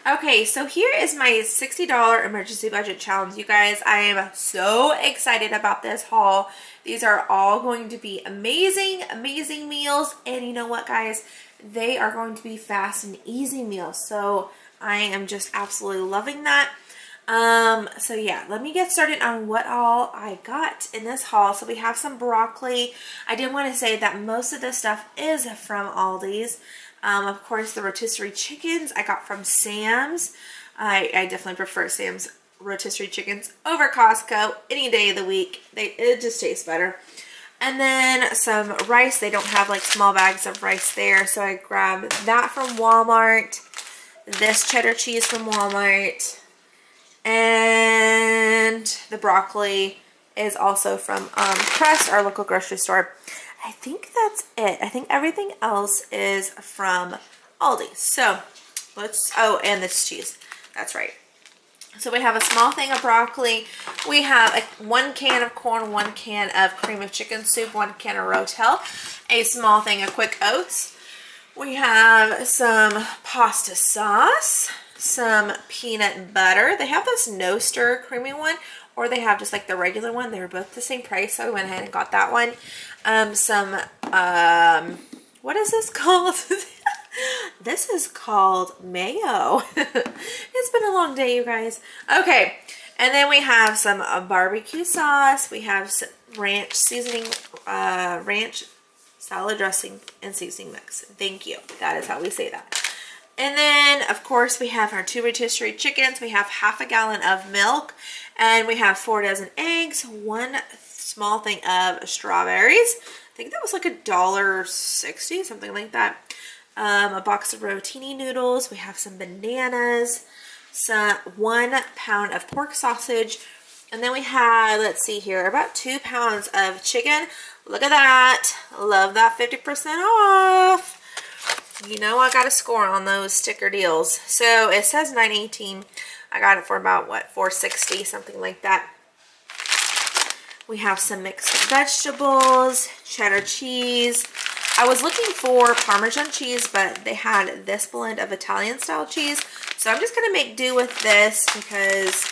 Okay, so here is my $60 emergency budget challenge. You guys, I am so excited about this haul. These are all going to be amazing, amazing meals. And you know what, guys? They are going to be fast and easy meals. So I am just absolutely loving that. So yeah, let me get started on what all I got in this haul. So we have some broccoli. I did want to say that most of this stuff is from Aldi's. Of course, the rotisserie chickens I got from Sam's. I definitely prefer Sam's rotisserie chickens over Costco any day of the week. It just tastes better. And then some rice. They don't have like small bags of rice there, so I grabbed that from Walmart. This cheddar cheese from Walmart. And the broccoli is also from Crest, our local grocery store. I think that's it. I think everything else is from Aldi. So oh, and this cheese. That's right. So we have a small thing of broccoli. We have 1 can of corn, 1 can of cream of chicken soup, 1 can of Rotel, a small thing of quick oats. We have some pasta sauce, some peanut butter. They have this no stir creamy one, or they have just like the regular one. They were both the same price, so I went ahead and got that one. What is this called? This is called Mayo. It's been a long day, you guys. Okay, and then we have some barbecue sauce. We have some ranch seasoning, ranch salad dressing and seasoning mix. Thank you. That is how we say that. And then, of course, we have our 2 rotisserie chickens. We have half a gallon of milk, and we have 4 dozen eggs, 1 small thing of strawberries. I think that was like $1.60, something like that. A box of Rotini Noodles. We have some bananas, 1 pound of pork sausage, and then we have, let's see here, about 2 pounds of chicken. Look at that. Love that 50% off. You know I got a score on those sticker deals. So it says $9.18. I got it for about, what, $4.60, something like that. We have some mixed vegetables, cheddar cheese. I was looking for Parmesan cheese, but they had this blend of Italian style cheese. So I'm just going to make do with this because,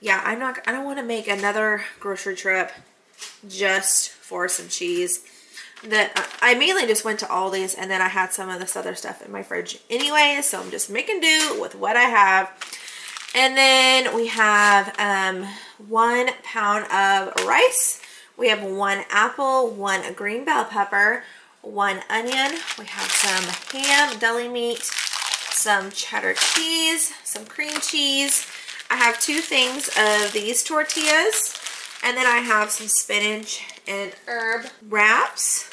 yeah, I don't want to make another grocery trip just for some cheese. I mainly just went to Aldi's, and then I had some of this other stuff in my fridge anyway, so I'm just making do with what I have. And then we have 1 pound of rice. We have 1 apple, 1 green bell pepper, 1 onion. We have some ham, deli meat, some cheddar cheese, some cream cheese. I have 2 things of these tortillas. And then I have some spinach and herb wraps.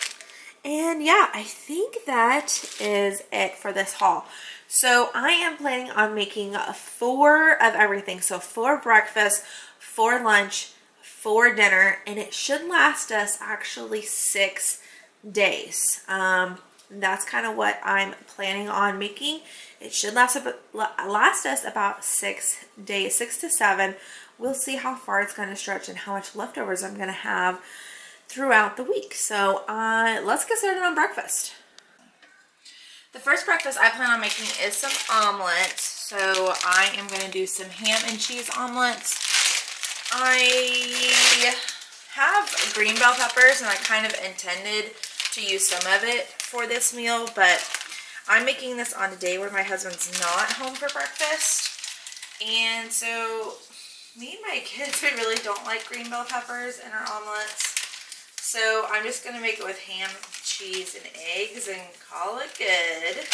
And yeah, I think that is it for this haul. So I am planning on making 4 of everything. So 4 breakfast, 4 lunch, 4 dinner, and it should last us actually 6 days. That's kind of what I'm planning on making. It should last us about 6 days, 6 to 7. We'll see how far it's going to stretch and how much leftovers I'm going to have throughout the week. So let's get started on breakfast. The first breakfast I plan on making is some omelets. So I am going to do some ham and cheese omelets. I have green bell peppers, and I kind of intended to use some of it for this meal, but I'm making this on a day where my husband's not home for breakfast. And so me and my kids, we really don't like green bell peppers in our omelets. So I'm just going to make it with ham, cheese, and eggs and call it good.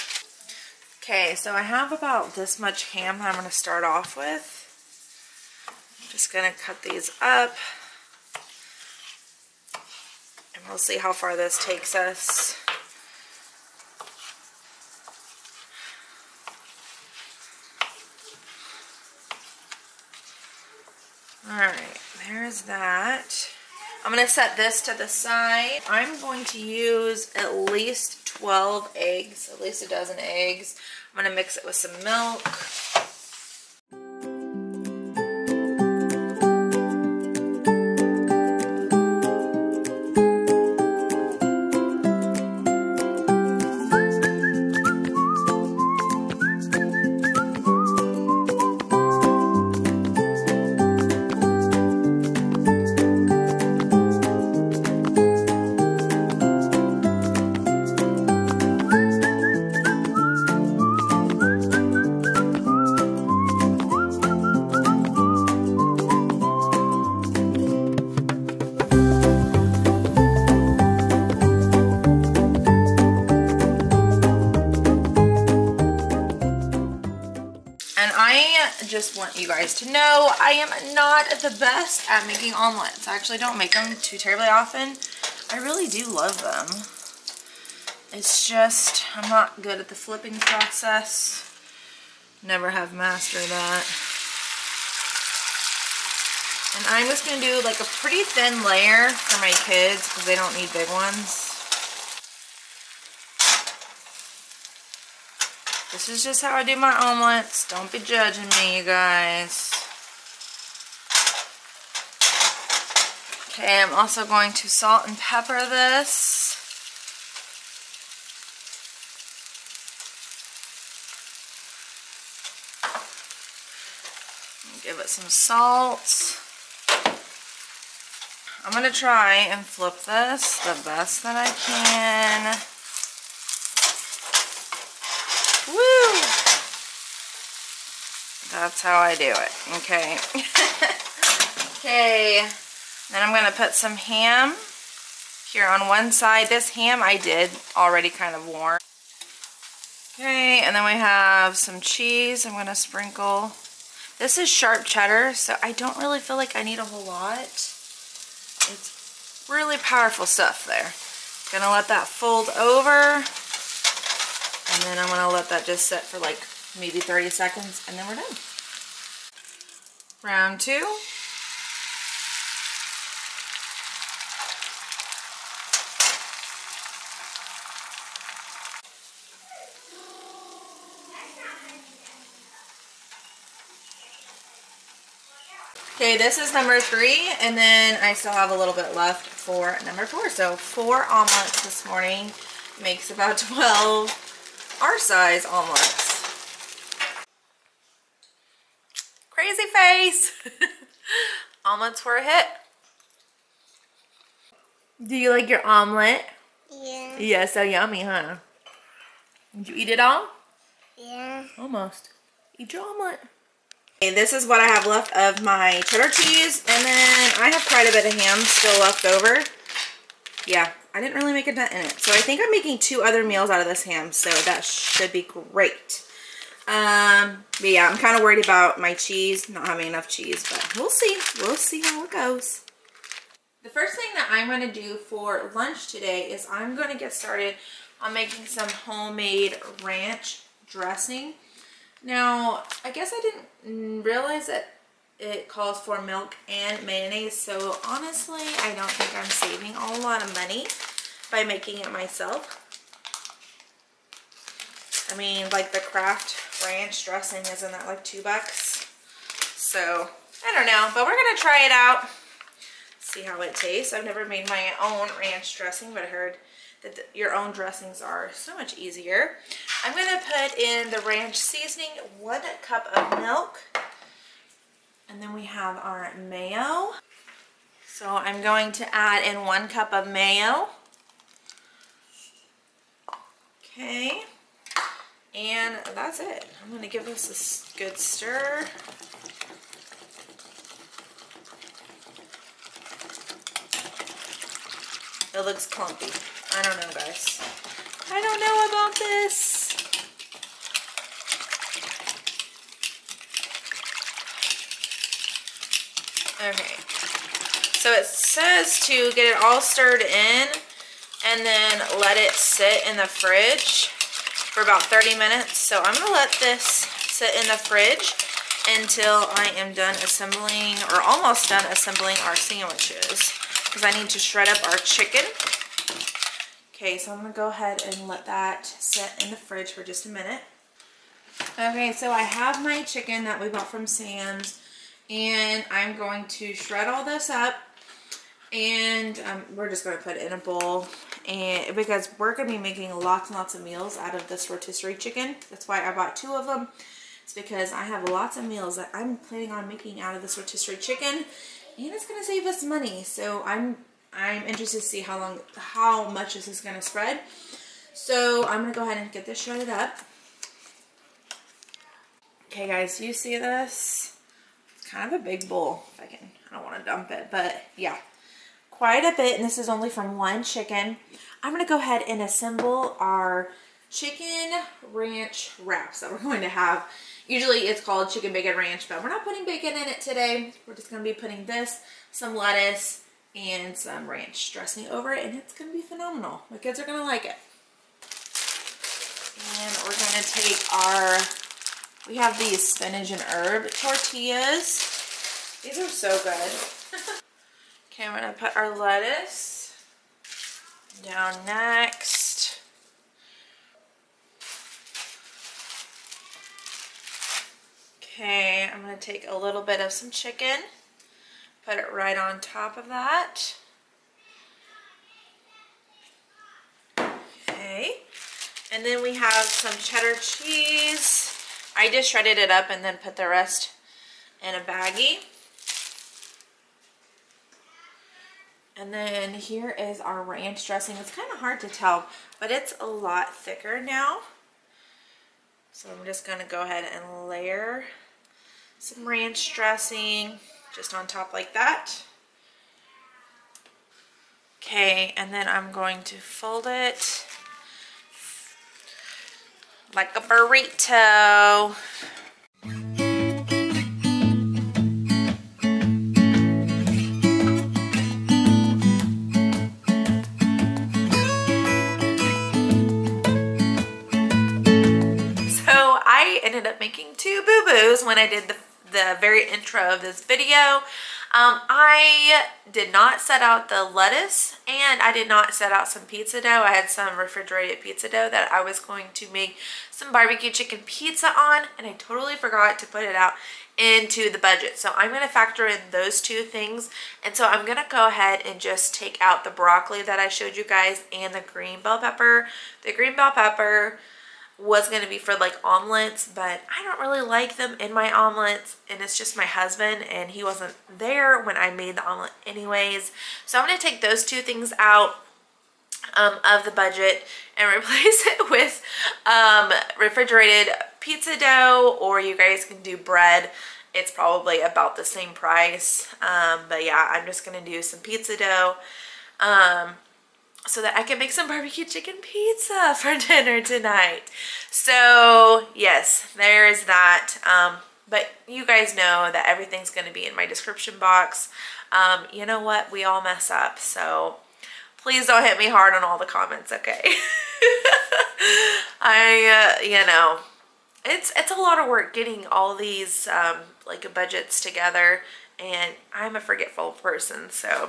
Okay, so I have about this much ham that I'm going to start off with. I'm just going to cut these up. And we'll see how far this takes us. Alright, there's that. I'm going to set this to the side. I'm going to use at least 12 eggs, at least a dozen eggs. I'm going to mix it with some milk. And I just want you guys to know I am not the best at making omelets. I actually don't make them too terribly often. I really do love them. It's just, I'm not good at the flipping process. Never have mastered that. And I'm just going to do like a pretty thin layer for my kids because they don't need big ones. This is just how I do my omelets. Don't be judging me, you guys. Okay, I'm also going to salt and pepper this. Give it some salt. I'm going to try and flip this the best that I can. Woo! That's how I do it. Okay. Okay. Then I'm going to put some ham here on one side. This ham I did already kind of warm. Okay, and then we have some cheese. I'm going to sprinkle. This is sharp cheddar, so I don't really feel like I need a whole lot. It's really powerful stuff there. Gonna let that fold over. And then I'm going to let that just sit for like maybe 30 seconds and then we're done. Round 2. Okay, this is number 3 and then I still have a little bit left for number 4. So 4 omelets this morning makes about 12 our size omelets. Crazy face! Omelets were a hit. Do you like your omelet? Yeah. Yeah, so yummy, huh? Did you eat it all? Yeah. Almost. Eat your omelet. Okay, this is what I have left of my cheddar cheese, and then I have quite a bit of ham still left over. Yeah, I didn't really make a dent in it. So I think I'm making 2 other meals out of this ham, so that should be great. But yeah, I'm kind of worried about my cheese, not having enough cheese, but we'll see. We'll see how it goes. The first thing that I'm going to do for lunch today is I'm going to get started on making some homemade ranch dressing. Now, I guess I didn't realize that it calls for milk and mayonnaise, so honestly, I don't think I'm saving a whole lot of money by making it myself. I mean, like the Kraft ranch dressing, isn't that like $2? So, I don't know, but we're going to try it out, see how it tastes. I've never made my own ranch dressing, but I heard that your own dressings are so much easier. I'm going to put in the ranch seasoning, 1 cup of milk, and then we have our mayo. So I'm going to add in 1 cup of mayo. Okay, and that's it. I'm going to give this a good stir. It looks clumpy. I don't know, guys. I don't know about this. Okay. So it says to get it all stirred in and then let it sit in the fridge for about 30 minutes. So I'm going to let this sit in the fridge until I am done assembling, or almost done assembling, our sandwiches, because I need to shred up our chicken. Okay, so I'm going to go ahead and let that sit in the fridge for just a minute. Okay, so I have my chicken that we bought from Sam's, and I'm going to shred all this up, and we're just going to put it in a bowl, and because we're going to be making lots and lots of meals out of this rotisserie chicken. That's why I bought 2 of them. It's because I have lots of meals that I'm planning on making out of this rotisserie chicken, and it's going to save us money. So I'm interested to see how much this is going to spread. So I'm going to go ahead and get this shredded up. Okay, guys, you see this? It's kind of a big bowl. If I don't want to dump it, but yeah, quite a bit. And this is only from 1 chicken. I'm going to go ahead and assemble our chicken ranch wraps that we're going to have. Usually it's called chicken bacon ranch, but we're not putting bacon in it today. We're just going to be putting this, some lettuce, and some ranch dressing over it, and it's going to be phenomenal. My kids are going to like it. And we're going to take we have these spinach and herb tortillas. These are so good. Okay, I'm going to put our lettuce down next. Okay, I'm going to take a little bit of some chicken, put it right on top of that. Okay, and then we have some cheddar cheese. I just shredded it up and then put the rest in a baggie. And then here is our ranch dressing. It's kind of hard to tell, but it's a lot thicker now. So I'm just going to go ahead and layer some ranch dressing just on top like that. Okay, and then I'm going to fold it like a burrito. I ended up making 2 boo-boos when I did the very intro of this video. I did not set out the lettuce, and I did not set out some pizza dough. I had some refrigerated pizza dough that I was going to make some barbecue chicken pizza on, and I totally forgot to put it out into the budget. So I'm going to factor in those 2 things, and so I'm going to go ahead and just take out the broccoli that I showed you guys and the green bell pepper. The green bell pepper was going to be for like omelets, but I don't really like them in my omelets, and it's just my husband, and he wasn't there when I made the omelet anyways. So I'm going to take those 2 things out of the budget and replace it with refrigerated pizza dough, or you guys can do bread. It's probably about the same price, but yeah, I'm just going to do some pizza dough so that I can make some barbecue chicken pizza for dinner tonight. So yes, there's that. But you guys know that everything's going to be in my description box. You know what? We all mess up, so please don't hit me hard on all the comments, okay? You know, it's a lot of work getting all these like budgets together, and I'm a forgetful person, so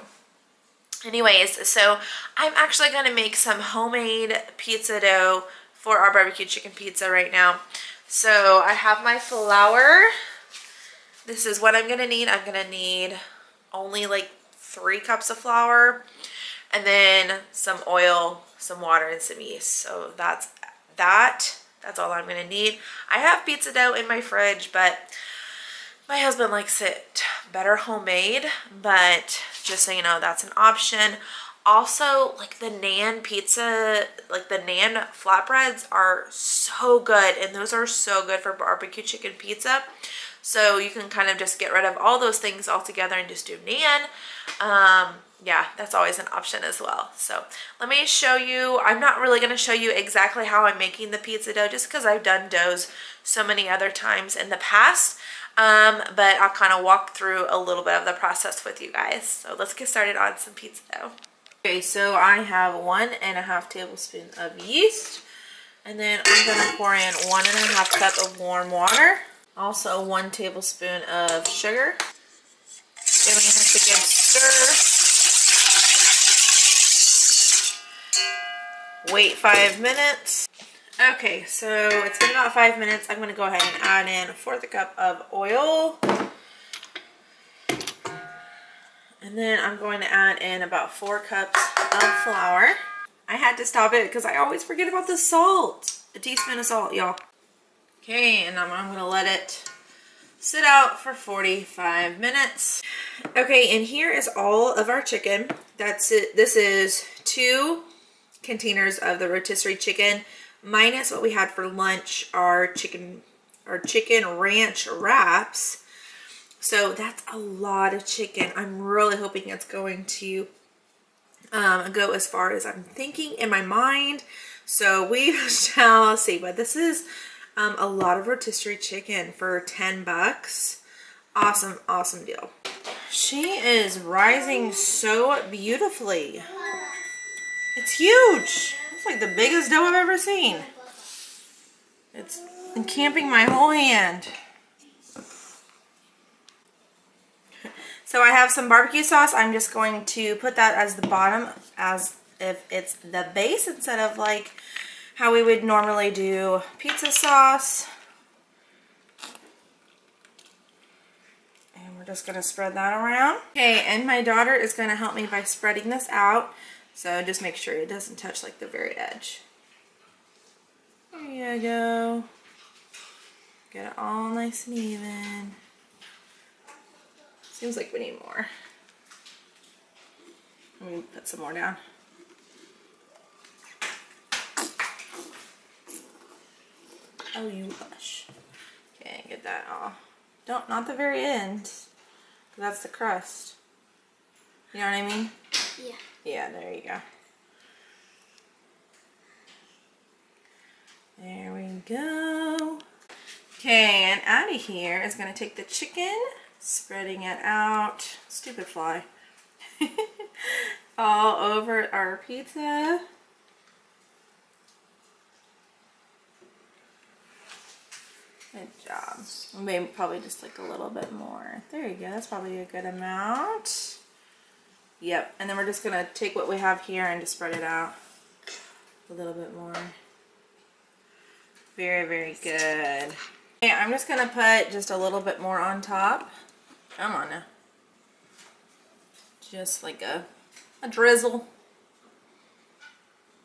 anyways, so I'm actually going to make some homemade pizza dough for our barbecue chicken pizza right now. So I have my flour. This is what I'm going to need. I'm going to need only like 3 cups of flour, and then some oil, some water, and some yeast. So that's all I'm going to need. I have pizza dough in my fridge, but my husband likes it better homemade, but just so you know, that's an option. Also, like the naan pizza, like the naan flatbreads are so good, and those are so good for barbecue chicken pizza. So you can kind of just get rid of all those things all together and just do naan. Yeah, that's always an option as well. So let me show you. I'm not really going to show you exactly how I'm making the pizza dough, just because I've done doughs so many other times in the past. But I'll kind of walk through a little bit of the process with you guys. So let's get started on some pizza dough. Okay, so I have 1½ tablespoon of yeast, and then I'm going to pour in 1½ cup of warm water. Also 1 tablespoon of sugar. Giving this a good stir. Wait 5 minutes. Okay, so it's been about 5 minutes. I'm going to go ahead and add in 1/4 cup of oil. And then I'm going to add in about 4 cups of flour. I had to stop it because I always forget about the salt. A teaspoon of salt, y'all. Okay, and I'm going to let it sit out for 45 minutes. Okay, and here is all of our chicken. That's it. This is 2 containers of the rotisserie chicken, minus what we had for lunch, our chicken ranch wraps. So that's a lot of chicken. I'm really hoping it's going to go as far as I'm thinking in my mind. So we shall see, but this is a lot of rotisserie chicken for 10 bucks. Awesome, awesome deal. She is rising so beautifully. It's huge. It's like the biggest dough I've ever seen. It's encamping my whole hand. So I have some barbecue sauce. I'm just going to put that as the bottom, as if it's the base, instead of like how we would normally do pizza sauce. And we're just going to spread that around. Okay, and my daughter is going to help me by spreading this out. So just make sure it doesn't touch like the very edge. There you go. Get it all nice and even. Seems like we need more. Let me put some more down. Oh, you hush. Okay, get that all. Not the very end. That's the crust. You know what I mean? Yeah. Yeah, there you go. There we go. Okay, and out of here is going to take the chicken, spreading it out. Stupid fly. All over our pizza. Good job. Maybe probably just like a little bit more. There you go. That's probably a good amount. Yep. And then we're just going to take what we have here and just spread it out a little bit more. Very, very good. Okay, I'm just going to put just a little bit more on top. Come on now. Just like a drizzle.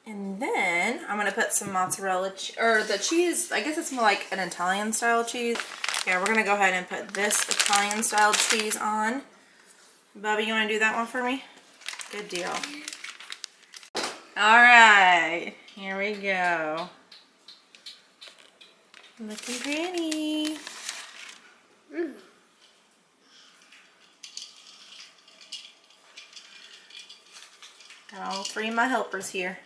And then I'm going to put some mozzarella, or the cheese, I guess it's more like an Italian style cheese. Yeah, we're going to go ahead and put this Italian style cheese on. Bubby, you want to do that one for me? Good deal. Alright, here we go. Looking pretty. Got all three of my helpers here.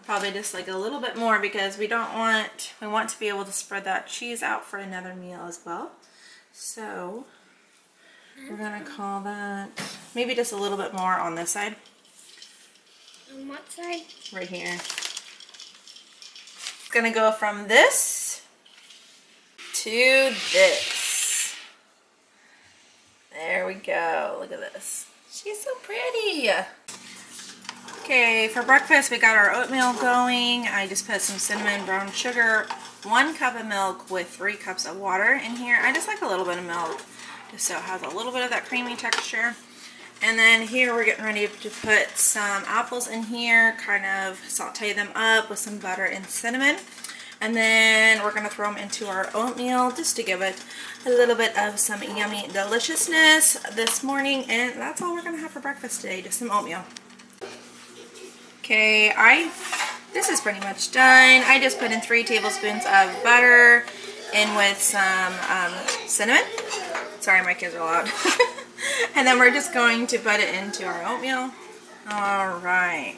Probably just like a little bit more because we want to be able to spread that cheese out for another meal as well. So we're gonna call that maybe just a little bit more on this side. On what side? Right here. It's gonna go from this to this. There we go. Look at this. She's so pretty. Okay, for breakfast we got our oatmeal going. I just put some cinnamon, brown sugar, 1 cup of milk with 3 cups of water in here. I just like a little bit of milk just so it has a little bit of that creamy texture. And then here we're getting ready to put some apples in here, kind of saute them up with some butter and cinnamon. And then we're going to throw them into our oatmeal just to give it a little bit of some yummy deliciousness this morning. And that's all we're going to have for breakfast today, just some oatmeal. Okay, this is pretty much done. I just put in 3 tablespoons of butter in with some cinnamon. Sorry, my kids are loud. And then we're just going to put it into our oatmeal. All right.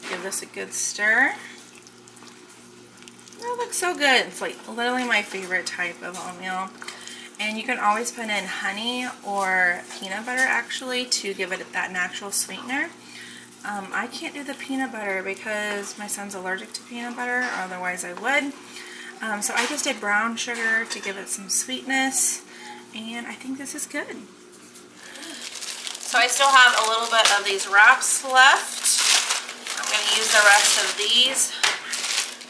Give this a good stir. That looks so good. It's like literally my favorite type of oatmeal. And you can always put in honey or peanut butter actually to give it that natural sweetener. I can't do the peanut butter because my son's allergic to peanut butter, otherwise I would. So I just did brown sugar to give it some sweetness, and I think this is good. So I still have a little bit of these wraps left. I'm going to use the rest of these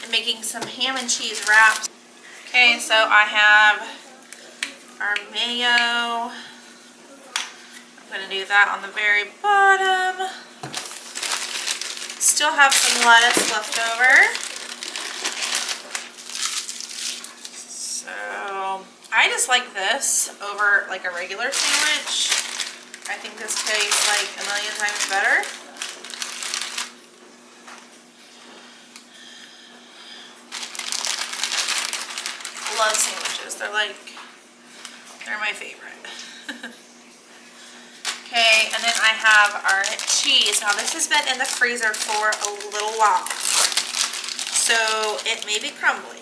in making some ham and cheese wraps. Okay, so I have our mayo. I'm going to do that on the very bottom. Still have some lettuce left over. So I just like this over like a regular sandwich. I think this tastes like a million times better. I love sandwiches. They're my favorite. Okay, and then I have our cheese. Now this has been in the freezer for a little while, so it may be crumbly.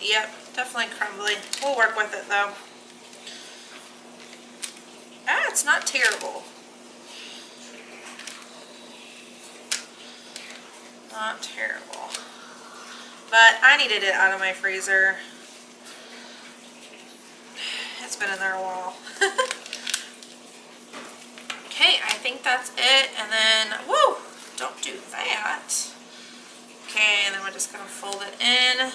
Yep, definitely crumbly. We'll work with it though. Ah, it's not terrible. Not terrible. But I needed it out of my freezer. It's been in there a while. Okay, I think that's it. And then, woo, don't do that. Okay, and then we're just gonna fold it in.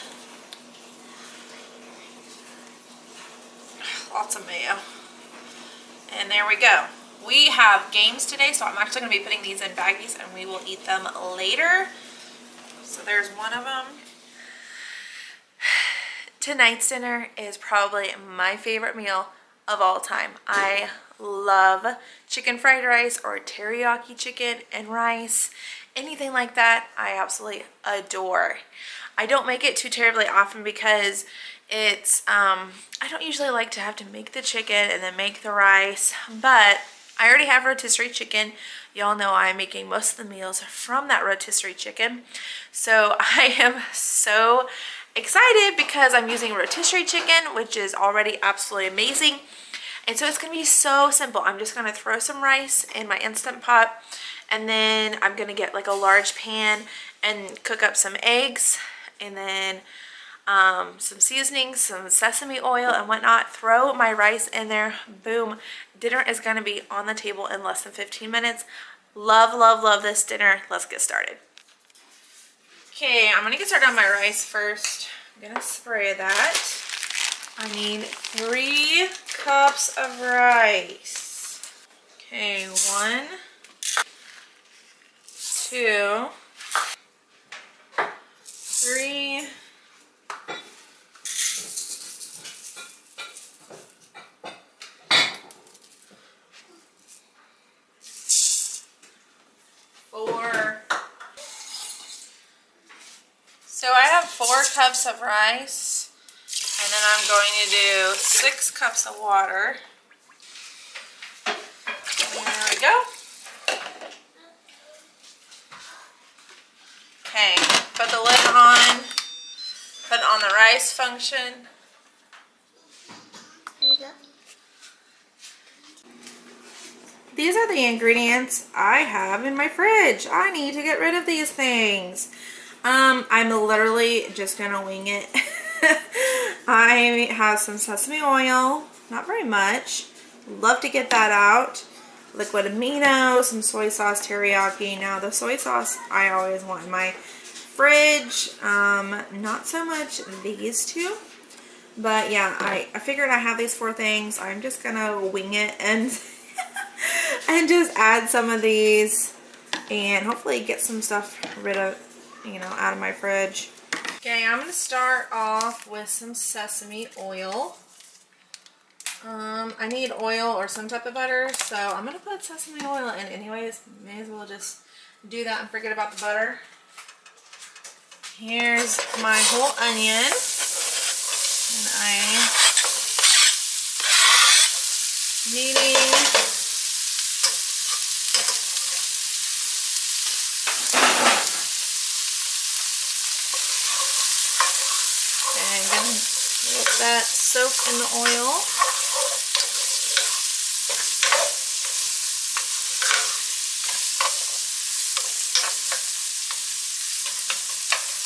Lots of mayo. And there we go. We have games today, so I'm actually gonna be putting these in baggies and we will eat them later. So there's one of them. Tonight's dinner is probably my favorite meal of all time. I love chicken fried rice or teriyaki chicken and rice. Anything like that, I absolutely adore. I don't make it too terribly often because it's, I don't usually like to have to make the chicken and then make the rice, but I already have rotisserie chicken. Y'all know I'm making most of the meals from that rotisserie chicken. So I am so excited because I'm using rotisserie chicken, which is already absolutely amazing. And so it's gonna be so simple. I'm just gonna throw some rice in my Instant Pot, and then I'm gonna get like a large pan and cook up some eggs, and then some seasonings, some sesame oil and whatnot. Throw my rice in there. Boom. Dinner is gonna be on the table in less than 15 minutes. Love, love, love this dinner. Let's get started. Okay, I'm gonna get started on my rice first. I'm gonna spray that. I need 3 cups of rice. Okay, 1, 2, 3. 4. So I have 4 cups of rice, and then I'm going to do 6 cups of water. There we go. Okay, put the lid on, put it on the rice function. There you go. These are the ingredients I have in my fridge. I need to get rid of these things. I'm literally just gonna wing it. I have some sesame oil, not very much. Love to get that out. Liquid amino, some soy sauce, teriyaki. Now the soy sauce I always want in my fridge. Not so much these two. But yeah, I figured I have these 4 things. I'm just gonna wing it and and just add some of these and hopefully get some stuff rid of, you know, out of my fridge. Okay, I'm gonna start off with some sesame oil. I need oil or some type of butter, so I'm gonna put sesame oil in anyways. May as well just do that and forget about the butter. Here's my whole onion, and I needing let that soak in the oil.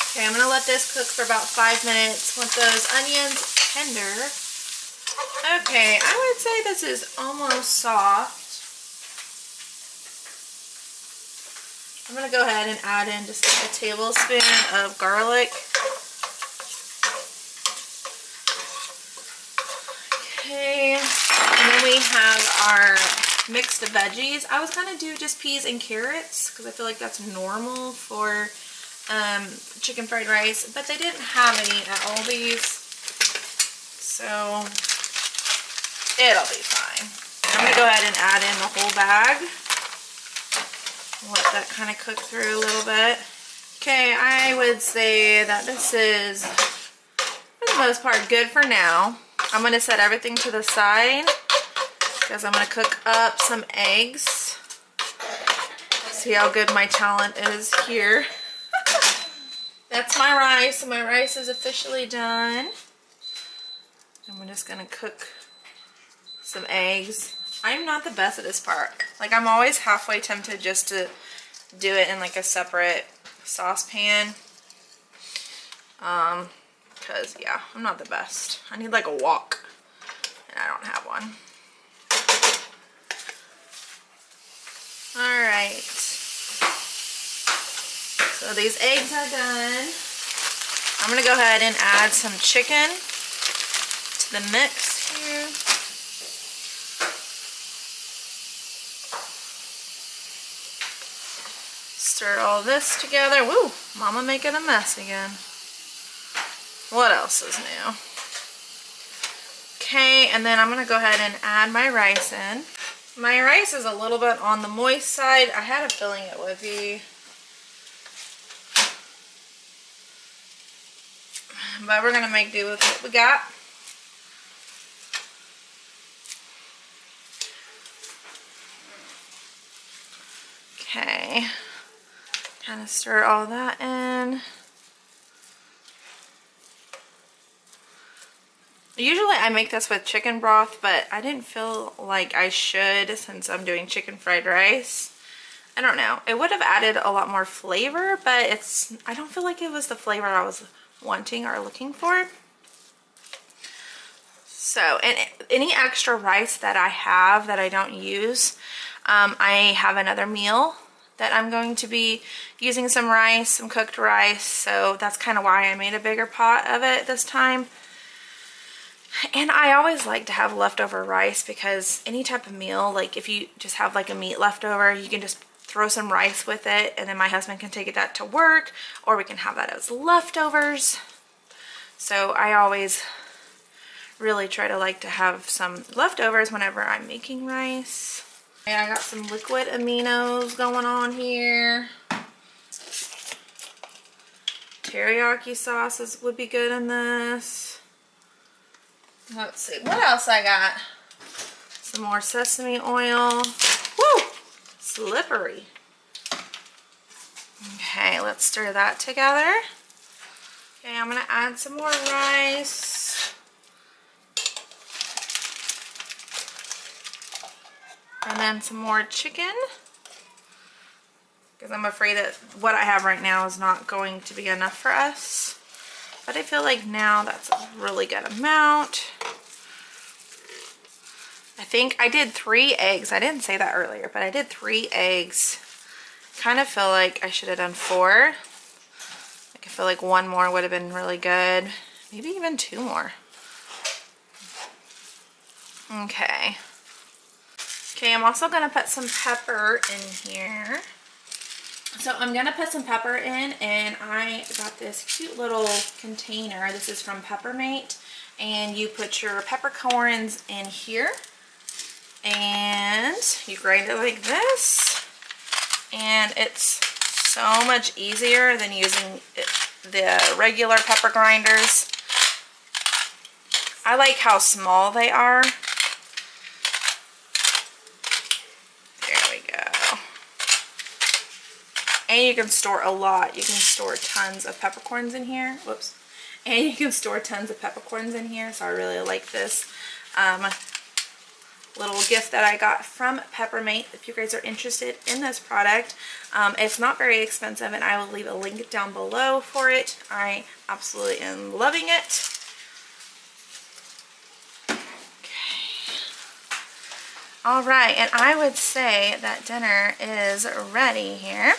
Okay, I'm gonna let this cook for about 5 minutes with those onions tender. Okay, I would say this is almost soft. I'm gonna go ahead and add in just like a tablespoon of garlic. Okay, and then we have our mixed veggies. I was gonna do just peas and carrots because I feel like that's normal for chicken fried rice, but they didn't have any at Aldi's, so it'll be fine. I'm gonna go ahead and add in the whole bag. Let that kind of cook through a little bit. Okay, I would say that this is the most part, good for now. I'm going to set everything to the side because I'm going to cook up some eggs. See how good my talent is here. That's my rice. My rice is officially done. And we're just going to cook some eggs. I'm not the best at this part. Like, I'm always halfway tempted just to do it in like a separate saucepan. Because, yeah, I'm not the best. I need like a wok, and I don't have one. Alright. So these eggs are done. I'm going to go ahead and add some chicken to the mix here. Stir all this together. Woo! Mama making a mess again. What else is new? Okay, and then I'm going to go ahead and add my rice in. My rice is a little bit on the moist side. I had a feeling it would be. But we're going to make do with what we got. Okay. Kind of stir all that in. Usually I make this with chicken broth, but I didn't feel like I should since I'm doing chicken fried rice. I don't know. It would have added a lot more flavor, but I don't feel like it was the flavor I was wanting or looking for. So, and any extra rice that I have that I don't use, I have another meal that I'm going to be using some rice, some cooked rice. So that's kind of why I made a bigger pot of it this time. And I always like to have leftover rice because any type of meal, like if you just have like a meat leftover, you can just throw some rice with it, and then my husband can take that to work, or we can have that as leftovers. So I always really try to like to have some leftovers whenever I'm making rice. And I got some liquid aminos going on here. Teriyaki sauces would be good in this. Let's see, what else I got? Some more sesame oil. Woo! Slippery. Okay, let's stir that together. Okay, I'm gonna add some more rice. And then some more chicken. Because I'm afraid that what I have right now is not going to be enough for us. But I feel like now that's a really good amount. I think I did 3 eggs. I didn't say that earlier, but I did 3 eggs. Kind of feel like I should have done 4. Like I feel like 1 more would have been really good. Maybe even 2 more. Okay. Okay, I'm also going to put some pepper in here. So I'm going to put some pepper in, and I got this cute little container. This is from Peppermint, and you put your peppercorns in here, and you grind it like this, and it's so much easier than using the regular pepper grinders. I like how small they are. And you can store a lot. You can store tons of peppercorns in here. Whoops. And you can store tons of peppercorns in here. So I really like this little gift that I got from Peppermint. If you guys are interested in this product, it's not very expensive, and I will leave a link down below for it. I absolutely am loving it. Okay. All right, and I would say that dinner is ready here.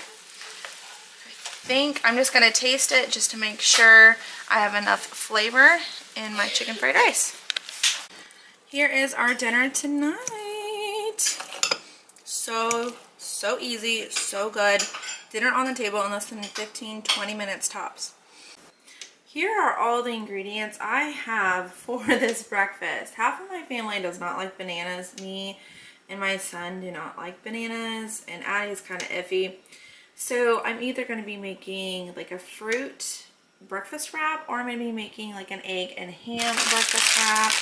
I'm just going to taste it just to make sure I have enough flavor in my chicken fried rice. Here is our dinner tonight. So easy, so good. Dinner on the table in less than 15-20 minutes tops. Here are all the ingredients I have for this breakfast. Half of my family does not like bananas. Me and my son do not like bananas, and Addie's kind of iffy. So I'm either going to be making like a fruit breakfast wrap, or I'm going to be making like an egg and ham breakfast wrap.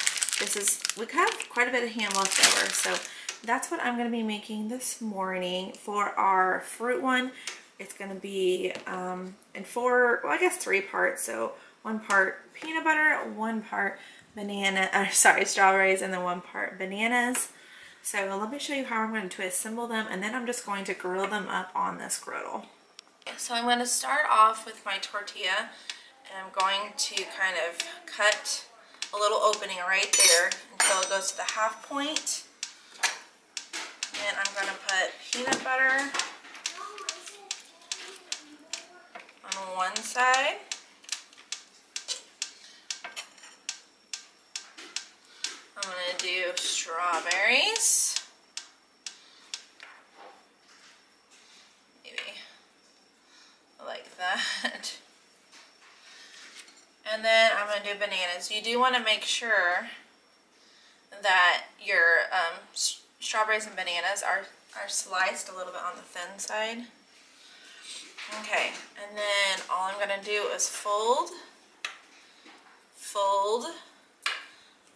We have quite a bit of ham left over, so that's what I'm going to be making this morning. For our fruit one, it's going to be in three parts. So 1 part peanut butter, 1 part strawberries, and then 1 part bananas. So let me show you how I'm going to assemble them, and then I'm just going to grill them up on this griddle. So I'm going to start off with my tortilla, and I'm going to kind of cut a little opening right there until it goes to the half point. And I'm going to put peanut butter on one side. I'm going to do strawberries. Maybe like that. And then I'm going to do bananas. You do want to make sure that your strawberries and bananas are sliced a little bit on the thin side. Okay, and then all I'm going to do is fold,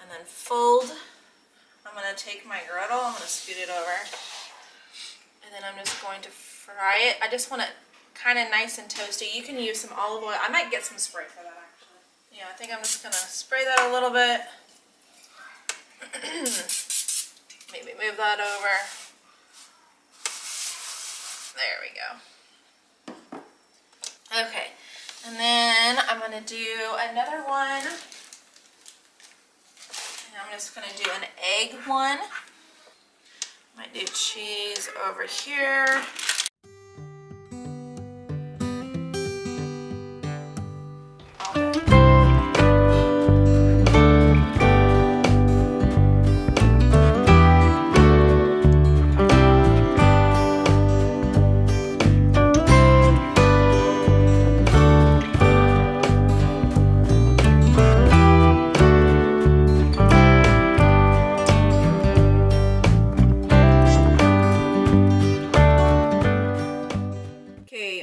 and then fold. I'm going to take my griddle, I'm going to scoot it over, and then I'm just going to fry it. I just want it kind of nice and toasty. You can use some olive oil. I might get some spray for that actually. Yeah, I think I'm just going to spray that a little bit. Maybe move that over. There we go. Okay, and then I'm going to do another one. And I'm just going to do an egg one. Might do cheese over here.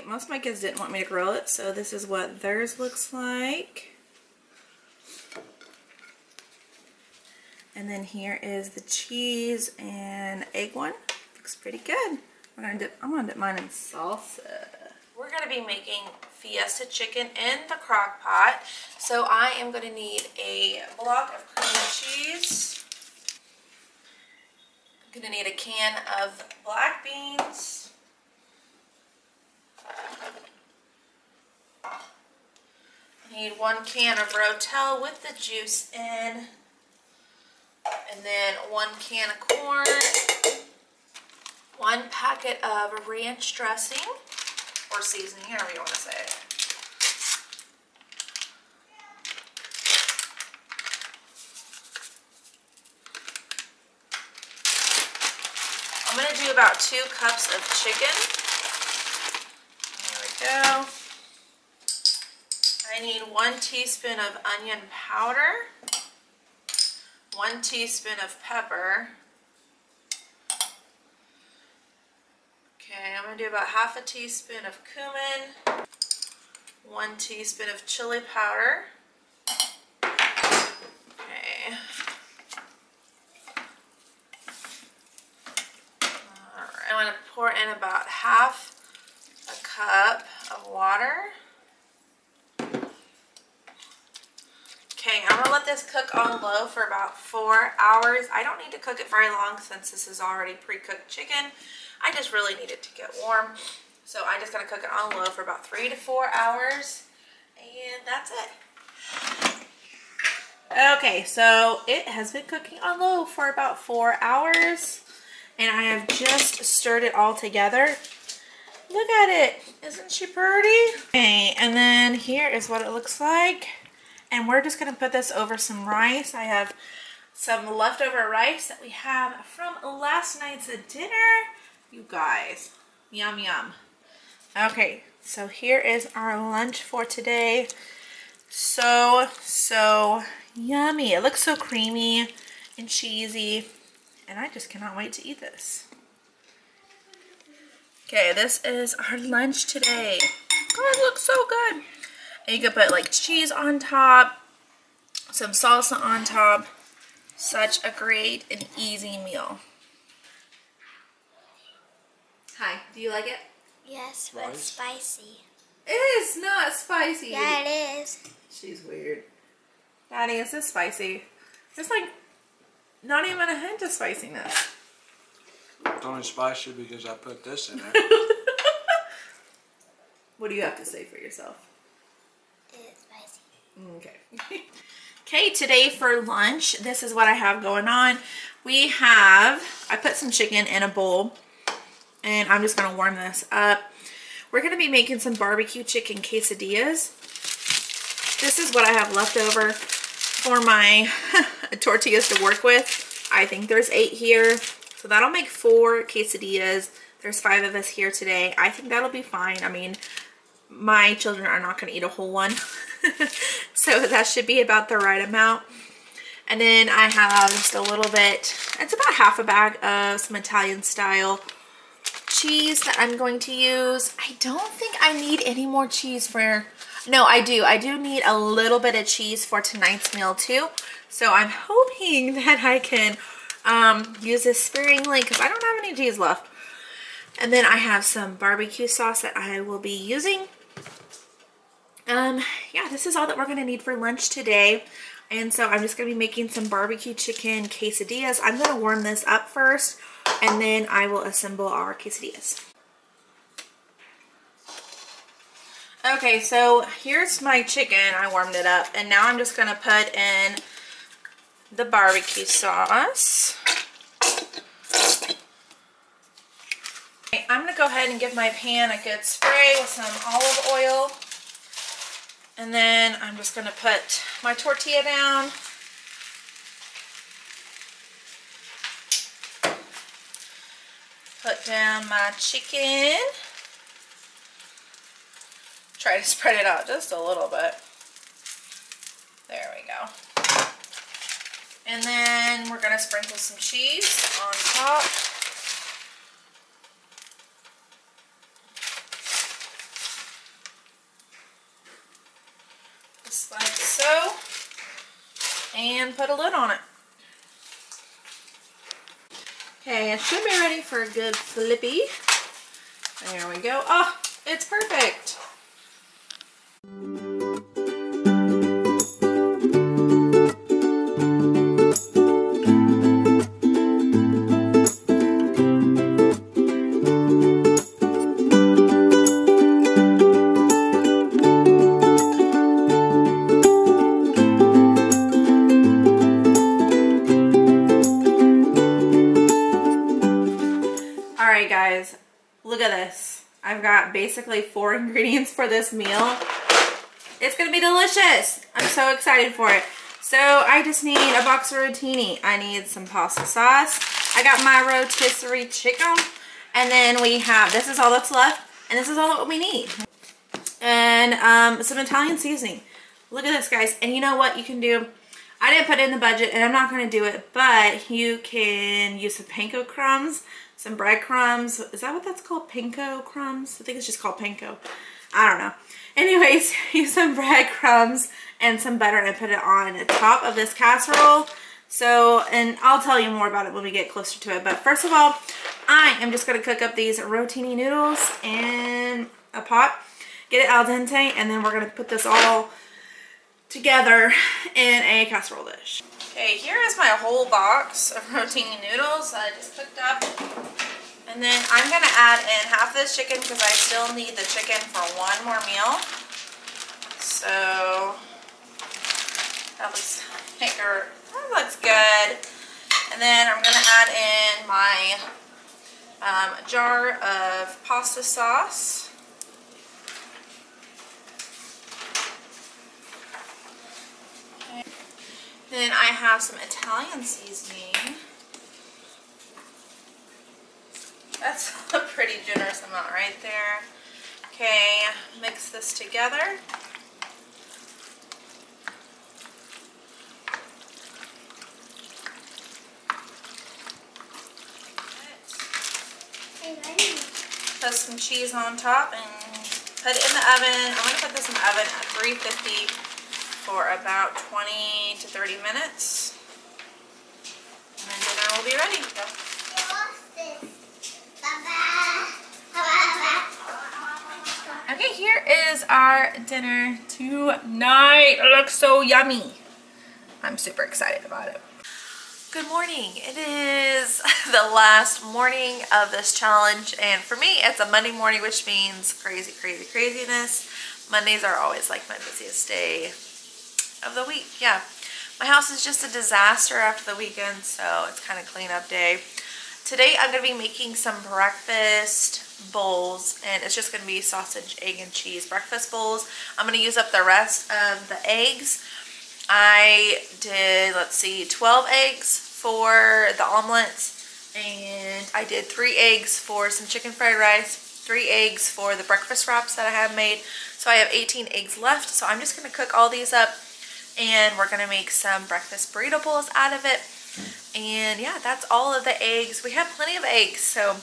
Most of my kids didn't want me to grill it, so this is what theirs looks like. And then here is the cheese and egg one. Looks pretty good. I'm gonna dip mine in salsa. We're gonna be making fiesta chicken in the crock pot. So I am gonna need a block of cream cheese. I'm gonna need a can of black beans. I need 1 can of Rotel with the juice in, and then 1 can of corn, 1 packet of ranch dressing, or seasoning, however you want to say it. I'm going to do about 2 cups of chicken. There we go. I need 1 teaspoon of onion powder, 1 teaspoon of pepper. Okay, I'm going to do about half a teaspoon of cumin, 1 teaspoon of chili powder. Okay. Alright, I'm going to pour in about half a cup of water. Okay, I'm going to let this cook on low for about 4 hours. I don't need to cook it very long since this is already pre-cooked chicken. I just really need it to get warm. So I'm just going to cook it on low for about 3 to 4 hours. And that's it. Okay, so it has been cooking on low for about 4 hours. And I have just stirred it all together. Look at it. Isn't she pretty? Okay, and then here is what it looks like. And we're just going to put this over some rice. I have some leftover rice that we have from last night's dinner. You guys, yum yum. Okay, so here is our lunch for today. So yummy. It looks so creamy and cheesy. And I just cannot wait to eat this. Okay, this is our lunch today. Oh, it looks so good. And you could put like cheese on top, some salsa on top. Such a great and easy meal. Hi, do you like it? Yes, but it's spicy. It is not spicy. Yeah, it is. She's weird. Daddy, is this spicy? There's like not even a hint of spiciness. It's only spicy because I put this in it. What do you have to say for yourself? It's spicy. Okay. Okay, today for lunch, this is what I have going on. I put some chicken in a bowl, and I'm just going to warm this up. We're going to be making some barbecue chicken quesadillas. This is what I have left over for my tortillas to work with. I think there's 8 here, so that'll make 4 quesadillas. There's 5 of us here today. I think that'll be fine. I mean, my children are not going to eat a whole one. So that should be about the right amount. And then I have just a little bit, it's about half a bag of some Italian style cheese that I'm going to use. I don't think I need any more cheese for, no, I do need a little bit of cheese for tonight's meal too. So I'm hoping that I can use this sparingly because I don't have any cheese left. And then I have some barbecue sauce that I will be using. Yeah, this is all that we're going to need for lunch today. And so I'm just going to be making some barbecue chicken quesadillas. I'm going to warm this up first, and then I will assemble our quesadillas. Okay, so here's my chicken. I warmed it up, and now I'm just going to put in the barbecue sauce. Okay, I'm going to go ahead and give my pan a good spray with some olive oil. And then I'm just going to put my tortilla down. Put down my chicken. Try to spread it out just a little bit. There we go. And then we're going to sprinkle some cheese on top. Just like so. And put a lid on it. Okay, it should be ready for a good flippy. There we go. Oh, it's perfect. Alright guys, look at this. I've got basically 4 ingredients for this meal. It's going to be delicious. I'm so excited for it. So I just need a box of rotini. I need some pasta sauce. I got my rotisserie chicken. And then we have, this is all that's left. And this is all that we need. And some Italian seasoning. Look at this, guys. And you know what you can do? I didn't put it in the budget, and I'm not going to do it, but you can use some panko crumbs, some breadcrumbs. Is that what that's called? Panko crumbs? I think it's just called panko. I don't know. Anyways, use some breadcrumbs and some butter and put it on the top of this casserole. So, and I'll tell you more about it when we get closer to it. But first of all, I am just going to cook up these rotini noodles in a pot. Get it al dente, and then we're going to put this all together in a casserole dish. Okay, here is my whole box of rotini noodles that I just cooked up. And then I'm going to add in half this chicken because I still need the chicken for one more meal. So that looks good. And then I'm going to add in my jar of pasta sauce. Then I have some Italian seasoning. That's a pretty generous amount right there. Okay, mix this together. Put some cheese on top and put it in the oven. I'm gonna put this in the oven at 350 for about 20 to 30 minutes. And then dinner will be ready. Okay, here is our dinner tonight. It looks so yummy. I'm super excited about it. Good morning. It is the last morning of this challenge, and for me it's a Monday morning, which means craziness. Mondays are always like my busiest day of the week. Yeah, my house is just a disaster after the weekend, so it's kind of cleanup day. Today I'm going to be making some breakfast bowls, and it's just going to be sausage, egg, and cheese breakfast bowls. I'm going to use up the rest of the eggs. I did, let's see, 12 eggs for the omelets, and I did 3 eggs for some chicken fried rice, 3 eggs for the breakfast wraps that I have made. So I have 18 eggs left. So I'm just going to cook all these up, and we're going to make some breakfast burrito bowls out of it. And yeah, that's all of the eggs. We have plenty of eggs, so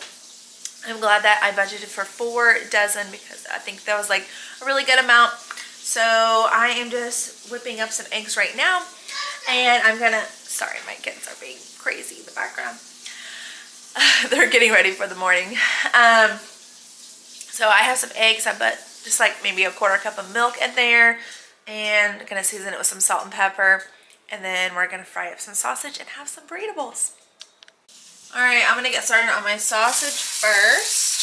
I'm glad that I budgeted for 4 dozen because I think that was like a really good amount. So I am just whipping up some eggs right now, and I'm gonna, sorry, my kids are being crazy in the background. They're getting ready for the morning. So I have some eggs. I put just like maybe a 1/4 cup of milk in there, and I'm gonna season it with some salt and pepper. And then we're gonna fry up some sausage and have some burrito bowls. All right, I'm gonna get started on my sausage first.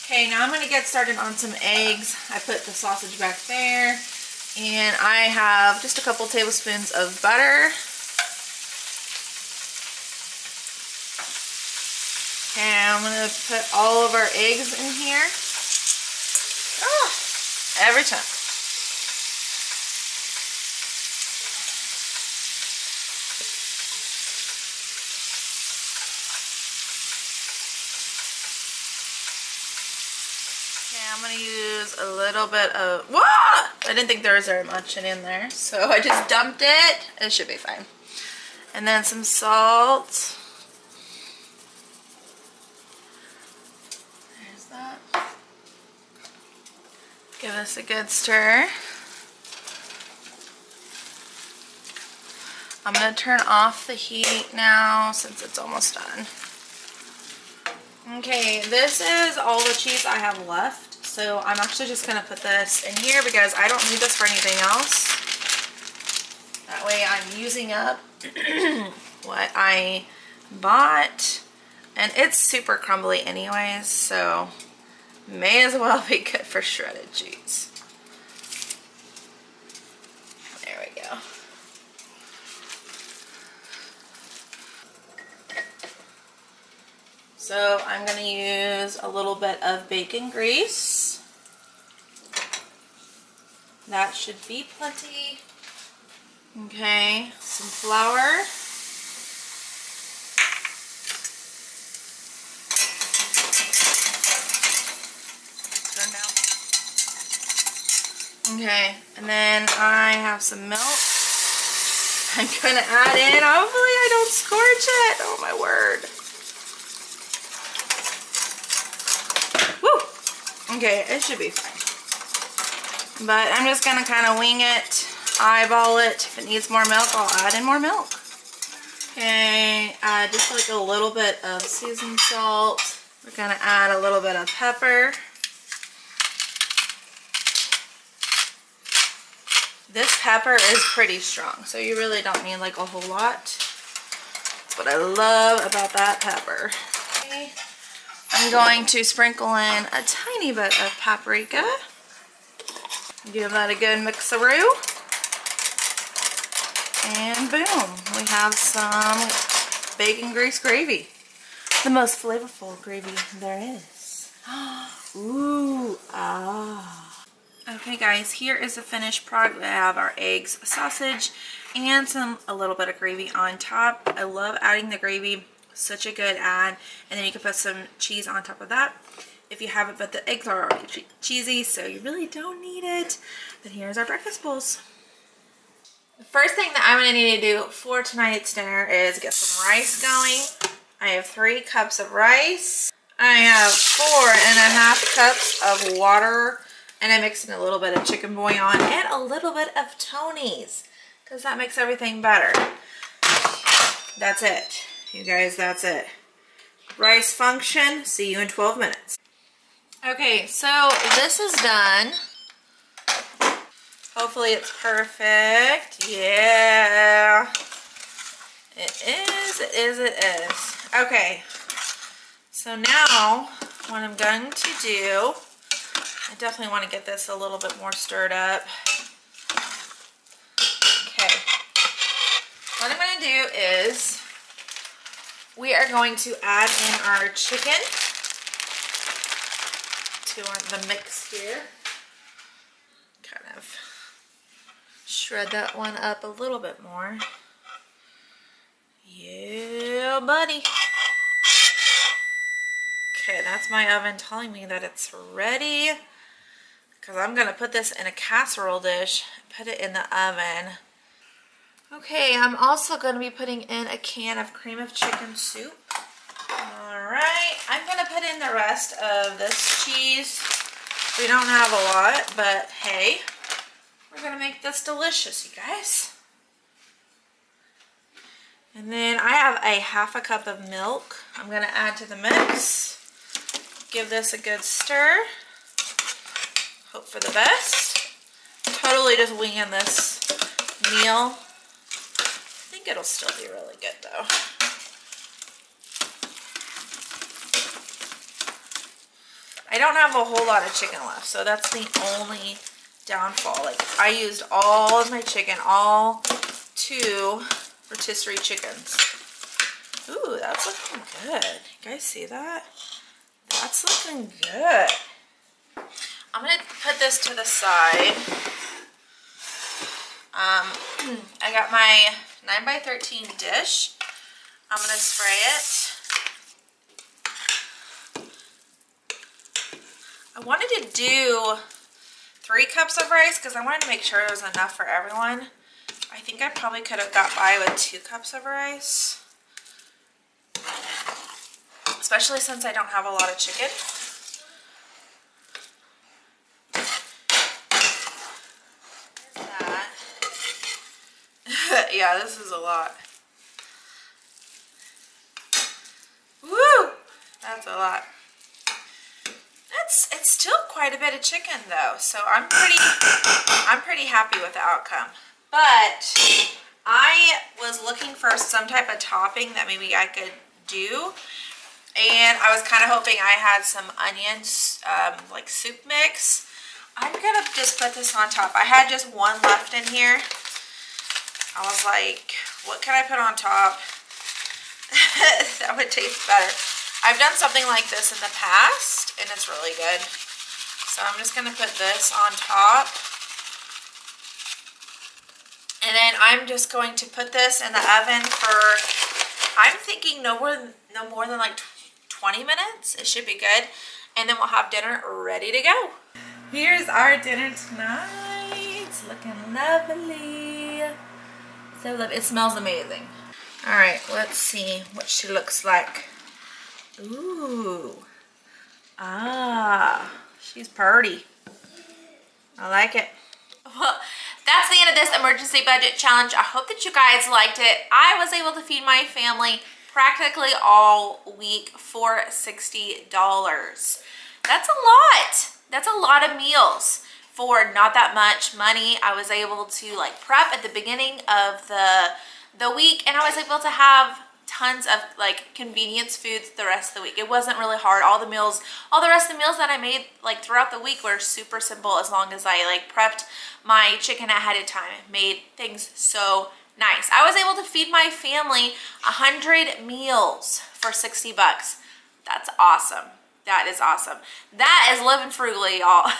Okay, now I'm gonna get started on some eggs. I put the sausage back there, and I have just a couple tablespoons of butter. Okay, I'm gonna put all of our eggs in here. Oh, every time. Okay, I'm gonna use a little bit of, whoa! I didn't think there was very much in there, so I just dumped it. It should be fine. And then some salt. There's that. Give this a good stir. I'm gonna turn off the heat now since it's almost done. Okay, this is all the cheese I have left. So I'm actually just gonna put this in here because I don't need this for anything else. That way I'm using up what I bought. And it's super crumbly anyways, so may as well be good for shredded cheese. There we go. So I'm going to use a little bit of bacon grease. That should be plenty. Okay, some flour. Okay, and then I have some milk. I'm gonna add in, hopefully I don't scorch it. Oh my word. Woo! Okay, it should be fine. But I'm just gonna kind of wing it, eyeball it. If it needs more milk, I'll add in more milk. Okay, just like a little bit of seasoned salt. We're gonna add a little bit of pepper. This pepper is pretty strong, so you really don't need like a whole lot. That's what I love about that pepper. Okay. I'm going to sprinkle in a tiny bit of paprika. Give that a good mixaroo. And boom, we have some bacon grease gravy. The most flavorful gravy there is. Ooh, ah. Okay guys, here is the finished product. We have our eggs, sausage, and a little bit of gravy on top. I love adding the gravy, such a good add. And then you can put some cheese on top of that if you have it, but the eggs are already cheesy, so you really don't need it. But here's our breakfast bowls. The first thing that I'm going to need to do for tonight's dinner is get some rice going. I have 3 cups of rice. I have 4.5 cups of water. And I mixed in a little bit of chicken bouillon and a little bit of Tony's, because that makes everything better. That's it. You guys, that's it. Rice function. See you in 12 minutes. Okay, so this is done. Hopefully it's perfect. Yeah. It is, it is, it is. Okay. So now what I'm going to do, I definitely want to get this a little bit more stirred up. Okay. What I'm going to do is we are going to add in our chicken to the mix here. Kind of shred that one up a little bit more. Yeah, buddy. Okay, that's my oven telling me that it's ready, because I'm going to put this in a casserole dish, put it in the oven. Okay, I'm also going to be putting in a can of cream of chicken soup. Alright, I'm going to put in the rest of this cheese. We don't have a lot, but hey, we're going to make this delicious, you guys. And then I have a 1/2 cup of milk I'm going to add to the mix. Give this a good stir. Hope for the best. Totally just winging this meal. I think it'll still be really good though. I don't have a whole lot of chicken left, so that's the only downfall. Like, I used all of my chicken, all 2 rotisserie chickens. Ooh, that's looking good. You guys see that? That's looking good. I'm going to put this to the side. I got my 9x13 dish. I'm going to spray it. I wanted to do 3 cups of rice because I wanted to make sure it was enough for everyone. I think I probably could have got by with 2 cups of rice. Especially since I don't have a lot of chicken. There's that. Yeah, this is a lot. Woo! That's a lot. It's still quite a bit of chicken though, so I'm pretty happy with the outcome. But I was looking for some type of topping that maybe I could do. And I was kind of hoping I had some onions, like soup mix. I'm going to just put this on top. I had just 1 left in here. I was like, what can I put on top that would taste better? I've done something like this in the past, and it's really good. So I'm just going to put this on top. And then I'm just going to put this in the oven for, I'm thinking no more than like 20 minutes. It should be good. And then we'll have dinner ready to go. Here's our dinner tonight. It's looking lovely. So lovely. It smells amazing. All right, let's see what she looks like. Ooh. Ah, she's pretty. I like it. Well, that's the end of this emergency budget challenge. I hope that you guys liked it. I was able to feed my family practically all week for $60. That's a lot. That's a lot of meals for not that much money. I was able to like prep at the beginning of the week, and I was able to have tons of like convenience foods the rest of the week. It wasn't really hard. All the rest of the meals that I made like throughout the week were super simple, as long as I like prepped my chicken ahead of time. It made things so nice. I was able to feed my family 100 meals for 60 bucks. That's awesome. That is awesome. That is living frugally, y'all.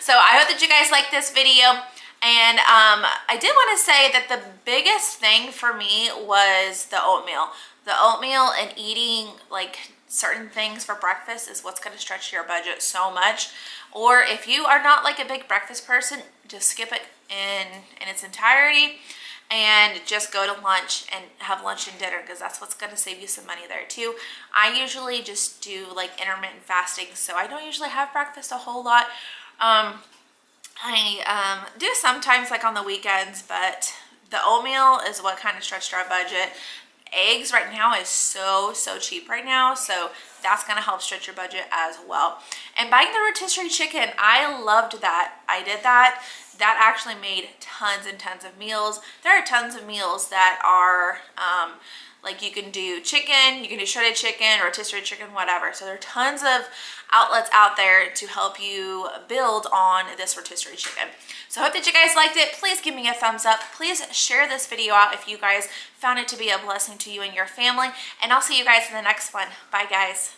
So I hope that you guys like this video. And I did want to say that the biggest thing for me was the oatmeal. The oatmeal and eating like certain things for breakfast is what's going to stretch your budget so much. Or if you are not like a big breakfast person, just skip it in its entirety. and just go to lunch and have lunch and dinner, because that's what's going to save you some money there too. I usually just do like intermittent fasting, so I don't usually have breakfast a whole lot. I do sometimes like on the weekends, but the oatmeal is what kind of stretched our budget. Eggs right now is so cheap right now, so that's going to help stretch your budget as well. And buying the rotisserie chicken, I loved that. I did that. That actually made tons and tons of meals. There are tons of meals that are like you can do chicken, you can do shredded chicken, rotisserie chicken, whatever. So there are tons of outlets out there to help you build on this rotisserie chicken. So I hope that you guys liked it. Please give me a thumbs up. Please share this video out if you guys found it to be a blessing to you and your family. And I'll see you guys in the next one. Bye, guys.